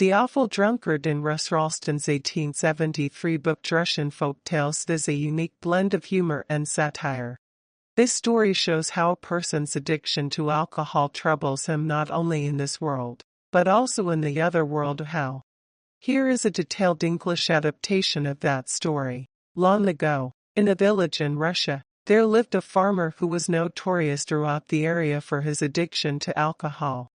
The Awful Drunkard in Ralston's 1873 book Russian folk tales is a unique blend of humor and satire. This story shows how a person's addiction to alcohol troubles him not only in this world, but also in the other world of hell. Here is a detailed English adaptation of that story. Long ago, in a village in Russia, there lived a farmer who was notorious throughout the area for his addiction to alcohol.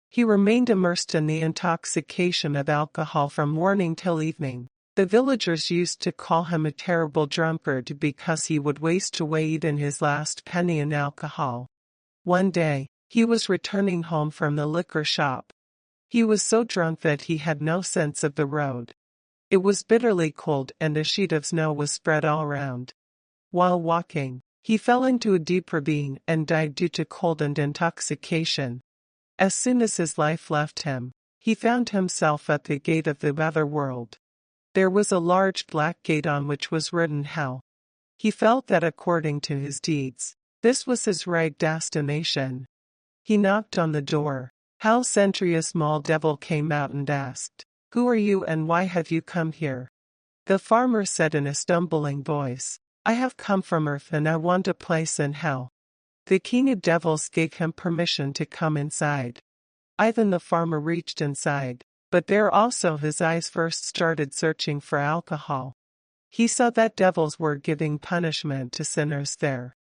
He remained immersed in the intoxication of alcohol from morning till evening. The villagers used to call him a terrible drunkard because he would waste away even his last penny in alcohol. One day, he was returning home from the liquor shop. He was so drunk that he had no sense of the road. It was bitterly cold and a sheet of snow was spread all around. While walking, he fell into a deep ravine and died due to cold and intoxication. As soon as his life left him, he found himself at the gate of the other world. There was a large black gate on which was written hell. He felt that according to his deeds, this was his right destination. He knocked on the door. Hell sent a small devil came out and asked, "Who are you and why have you come here?" The farmer said in a stumbling voice, "I have come from earth and I want a place in hell." The king of devils gave him permission to come inside. Ivan the farmer reached inside, but there also his eyes first started searching for alcohol. He saw that devils were giving punishment to sinners there.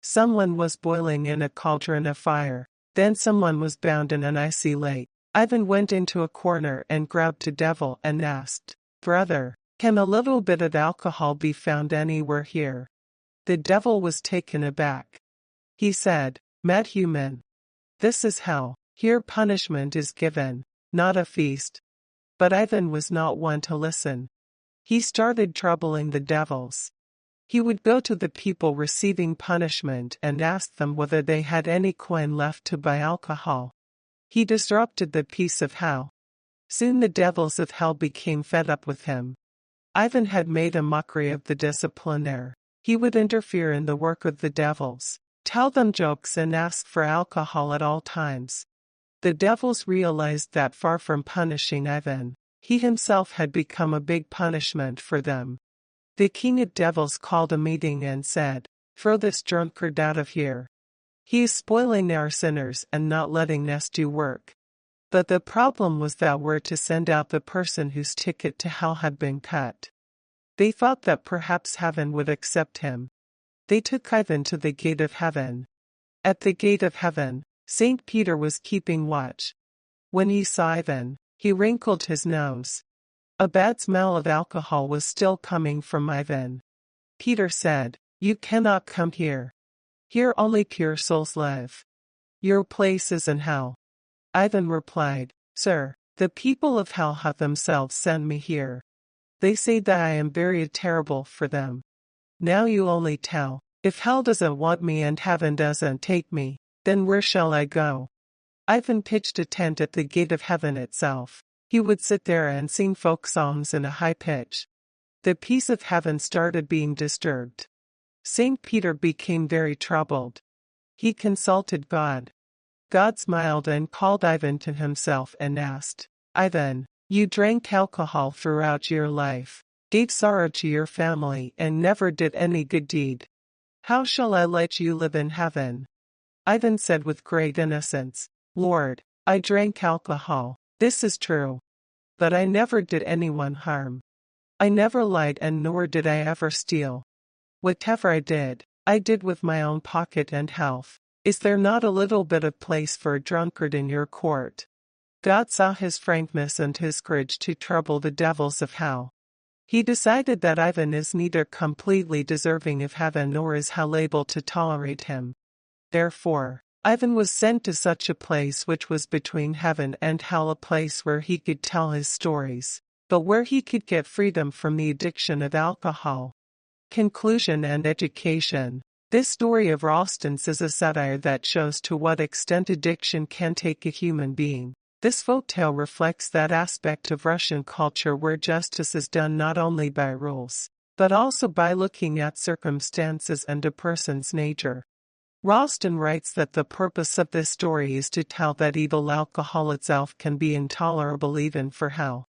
Someone was boiling in a cauldron of fire, then someone was bound in an icy lake. Ivan went into a corner and grabbed a devil and asked, "Brother, can a little bit of alcohol be found anywhere here?" The devil was taken aback. He said, "Mad human, this is hell. Here punishment is given, not a feast." But Ivan was not one to listen. He started troubling the devils. He would go to the people receiving punishment and ask them whether they had any coin left to buy alcohol. He disrupted the peace of hell. Soon the devils of hell became fed up with him. Ivan had made a mockery of the disciplinaire. He would interfere in the work of the devils, tell them jokes and ask for alcohol at all times. The devils realized that far from punishing Ivan, he himself had become a big punishment for them. The king of devils called a meeting and said, "Throw this drunkard out of here. He is spoiling our sinners and not letting us do work." But the problem was that we're to send out the person whose ticket to hell had been cut. They thought that perhaps heaven would accept him. They took Ivan to the gate of heaven. At the gate of heaven, St. Peter was keeping watch. When he saw Ivan, he wrinkled his nose. A bad smell of alcohol was still coming from Ivan. Peter said, "You cannot come here. Here only pure souls live. Your place is in hell." Ivan replied, "Sir, the people of hell have themselves sent me here. They say that I am very terrible for them. Now you only tell, if hell doesn't want me and heaven doesn't take me, then where shall I go?" Ivan pitched a tent at the gate of heaven itself. He would sit there and sing folk songs in a high pitch. The peace of heaven started being disturbed. St. Peter became very troubled. He consulted God. God smiled and called Ivan to himself and asked, "Ivan, you drank alcohol throughout your life, gave sorrow to your family and never did any good deed. How shall I let you live in heaven?" Ivan said with great innocence, "Lord, I drank alcohol, this is true. But I never did anyone harm. I never lied and nor did I ever steal. Whatever I did with my own pocket and health. Is there not a little bit of place for a drunkard in your court?" God saw his frankness and his courage to trouble the devils of hell. He decided that Ivan is neither completely deserving of heaven nor is hell able to tolerate him. Therefore, Ivan was sent to such a place which was between heaven and hell, a place where he could tell his stories, but where he could get freedom from the addiction of alcohol. Conclusion and education. This story of Ralston's is a satire that shows to what extent addiction can take a human being. This folktale reflects that aspect of Russian culture where justice is done not only by rules, but also by looking at circumstances and a person's nature. Ralston writes that the purpose of this story is to tell that evil alcohol itself can be intolerable even for hell.